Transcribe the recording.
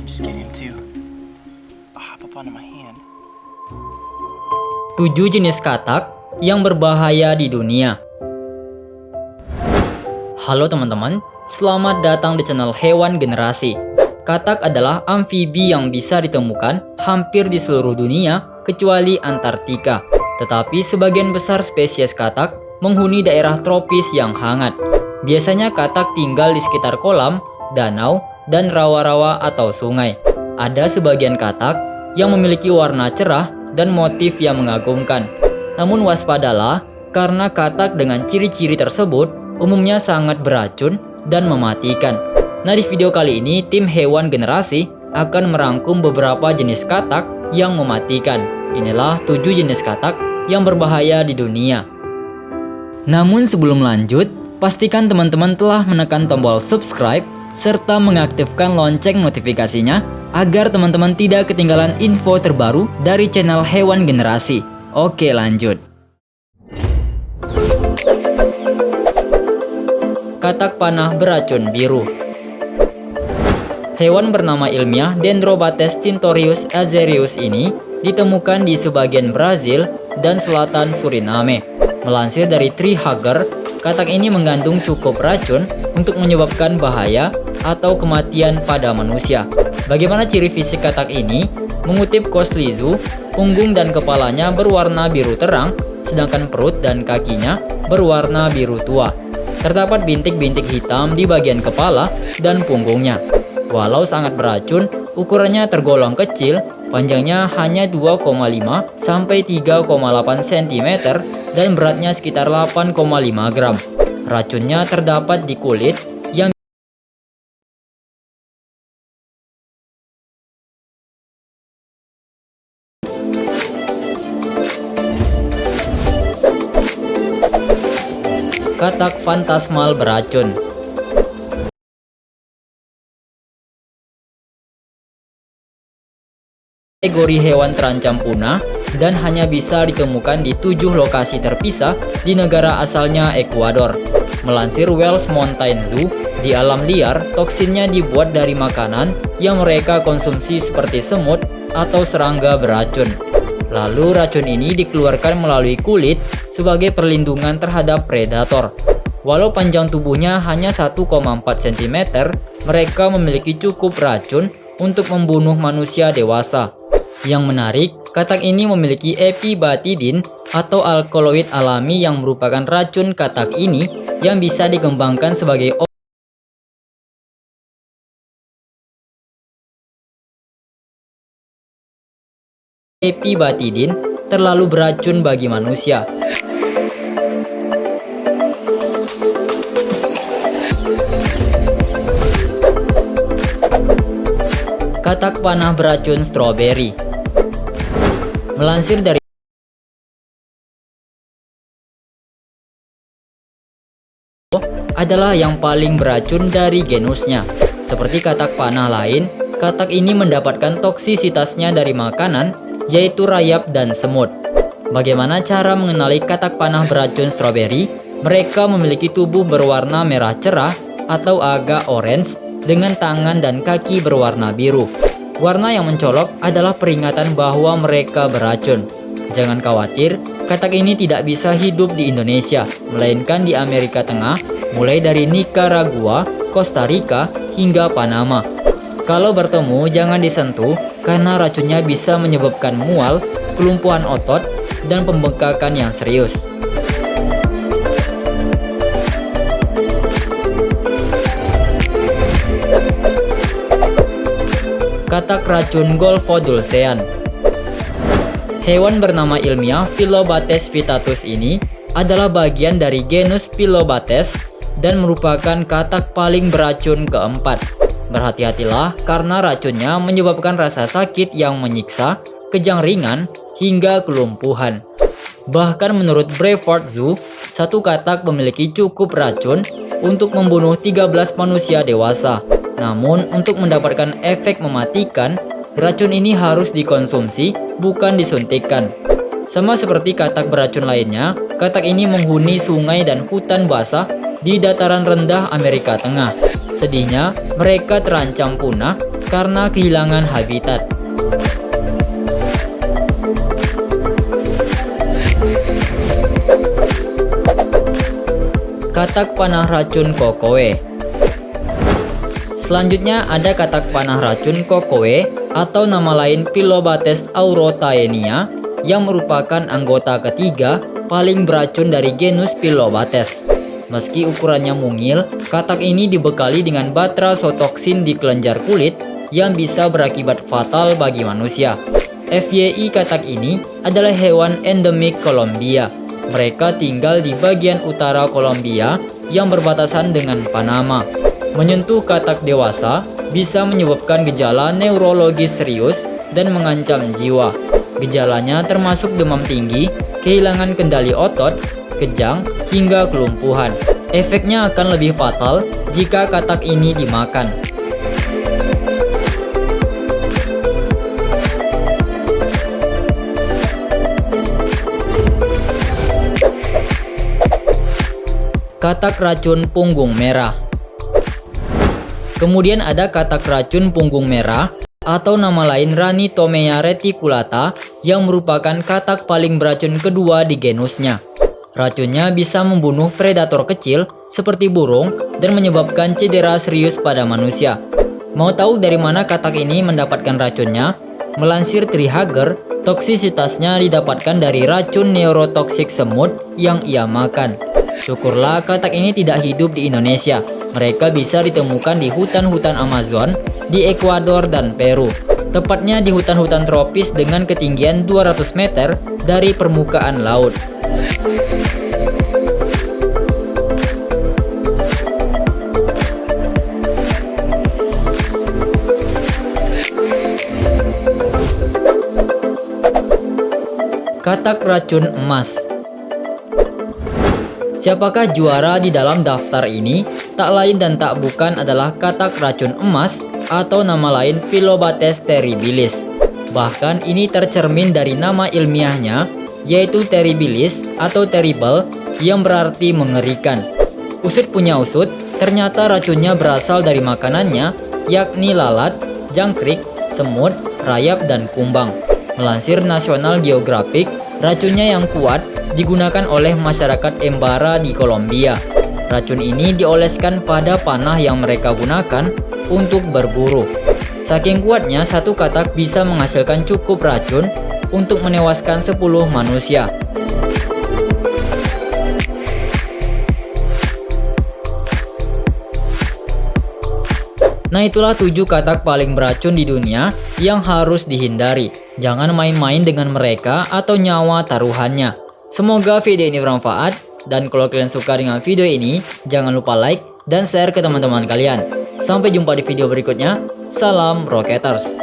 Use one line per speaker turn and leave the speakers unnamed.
just get him too. I'll hop up onto my hand.
7 jenis katak yang berbahaya di dunia. Halo teman-teman, selamat datang di channel Hewan Generasi. Katak adalah amfibi yang bisa ditemukan hampir di seluruh dunia kecuali Antartika. Tetapi sebagian besar spesies katak menghuni daerah tropis yang hangat. Biasanya katak tinggal di sekitar kolam, danau, dan rawa-rawa atau sungai. Ada sebagian katak yang memiliki warna cerah dan motif yang mengagumkan. Namun waspadalah, karena katak dengan ciri-ciri tersebut umumnya sangat beracun dan mematikan. Nah, di video kali ini tim Hewan Generasi akan merangkum beberapa jenis katak yang mematikan. Inilah 7 jenis katak yang berbahaya di dunia. Namun sebelum lanjut, pastikan teman-teman telah menekan tombol subscribe serta mengaktifkan lonceng notifikasinya agar teman-teman tidak ketinggalan info terbaru dari channel Hewan Generasi. Oke, lanjut. Katak panah beracun biru. Hewan bernama ilmiah Dendrobates tintorius azerius ini ditemukan di sebagian Brazil dan selatan Suriname. Melansir dari Treehugger, katak ini mengandung cukup racun untuk menyebabkan bahaya atau kematian pada manusia. Bagaimana ciri fisik katak ini? Mengutip Costly Zoo, punggung dan kepalanya berwarna biru terang, sedangkan perut dan kakinya berwarna biru tua. Terdapat bintik-bintik hitam di bagian kepala dan punggungnya. Walau sangat beracun, ukurannya tergolong kecil, panjangnya hanya 2,5 sampai 3,8 cm dan beratnya sekitar 8,5 gram. Racunnya terdapat di kulit yang katak fantasmal beracun. Kategori hewan terancam punah dan hanya bisa ditemukan di 7 lokasi terpisah di negara asalnya Ekuador. Melansir Wells Mountain Zoo, di alam liar toksinnya dibuat dari makanan yang mereka konsumsi seperti semut atau serangga beracun. Lalu racun ini dikeluarkan melalui kulit sebagai perlindungan terhadap predator. Walau panjang tubuhnya hanya 1,4 cm, mereka memiliki cukup racun untuk membunuh manusia dewasa. Yang menarik, katak ini memiliki epibatidin atau alkaloid alami yang merupakan racun katak ini yang bisa dikembangkan sebagai epibatidin terlalu beracun bagi manusia. Katak panah beracun stroberi. Melansir dari adalah yang paling beracun dari genusnya. Seperti katak panah lain, katak ini mendapatkan toksisitasnya dari makanan, yaitu rayap dan semut. Bagaimana cara mengenali katak panah beracun stroberi? Mereka memiliki tubuh berwarna merah cerah atau agak orange dengan tangan dan kaki berwarna biru. Warna yang mencolok adalah peringatan bahwa mereka beracun. Jangan khawatir, katak ini tidak bisa hidup di Indonesia, melainkan di Amerika Tengah, mulai dari Nicaragua, Costa Rica, hingga Panama. Kalau bertemu, jangan disentuh, karena racunnya bisa menyebabkan mual, kelumpuhan otot, dan pembengkakan yang serius. Katak racun Golfodulcean. Hewan bernama ilmiah Phyllobates vittatus ini adalah bagian dari genus Phyllobates dan merupakan katak paling beracun keempat. Berhati-hatilah karena racunnya menyebabkan rasa sakit yang menyiksa, kejang ringan, hingga kelumpuhan. Bahkan menurut Brevard Zoo, satu katak memiliki cukup racun untuk membunuh 13 manusia dewasa. Namun, untuk mendapatkan efek mematikan, racun ini harus dikonsumsi, bukan disuntikkan. Sama seperti katak beracun lainnya, katak ini menghuni sungai dan hutan basah di dataran rendah Amerika Tengah. Sedihnya, mereka terancam punah karena kehilangan habitat. Katak panah racun kokowe. Selanjutnya ada katak panah racun kokowe atau nama lain Phyllobates aurotaenia yang merupakan anggota ketiga paling beracun dari genus Phyllobates. Meski ukurannya mungil, katak ini dibekali dengan batrasotoksin di kelenjar kulit yang bisa berakibat fatal bagi manusia. FYI, katak ini adalah hewan endemik Kolombia. Mereka tinggal di bagian utara Kolombia yang berbatasan dengan Panama. Menyentuh katak dewasa bisa menyebabkan gejala neurologis serius dan mengancam jiwa. Gejalanya termasuk demam tinggi, kehilangan kendali otot, kejang, hingga kelumpuhan. Efeknya akan lebih fatal jika katak ini dimakan. Katak racun punggung merah. Kemudian ada katak racun punggung merah atau nama lain Ranitomea reticulata yang merupakan katak paling beracun kedua di genusnya. Racunnya bisa membunuh predator kecil seperti burung dan menyebabkan cedera serius pada manusia. Mau tahu dari mana katak ini mendapatkan racunnya? Melansir Trihager, toksisitasnya didapatkan dari racun neurotoksik semut yang ia makan. Syukurlah katak ini tidak hidup di Indonesia. Mereka bisa ditemukan di hutan-hutan Amazon, di Ekuador dan Peru. Tepatnya di hutan-hutan tropis dengan ketinggian 200 meter dari permukaan laut. Katak racun emas. Siapakah juara di dalam daftar ini? Tak lain dan tak bukan adalah katak racun emas atau nama lain Phyllobates terribilis. Bahkan ini tercermin dari nama ilmiahnya, yaitu terribilis atau terrible yang berarti mengerikan. Usut punya usut, ternyata racunnya berasal dari makanannya, yakni lalat, jangkrik, semut, rayap, dan kumbang. Melansir National Geographic, racunnya yang kuat digunakan oleh masyarakat Embara di Kolombia. Racun ini dioleskan pada panah yang mereka gunakan untuk berburu. Saking kuatnya, satu katak bisa menghasilkan cukup racun untuk menewaskan 10 manusia. Nah, itulah 7 katak paling beracun di dunia yang harus dihindari. Jangan main-main dengan mereka atau nyawa taruhannya. Semoga video ini bermanfaat, dan kalau kalian suka dengan video ini, jangan lupa like dan share ke teman-teman kalian. Sampai jumpa di video berikutnya. Salam Rocketers.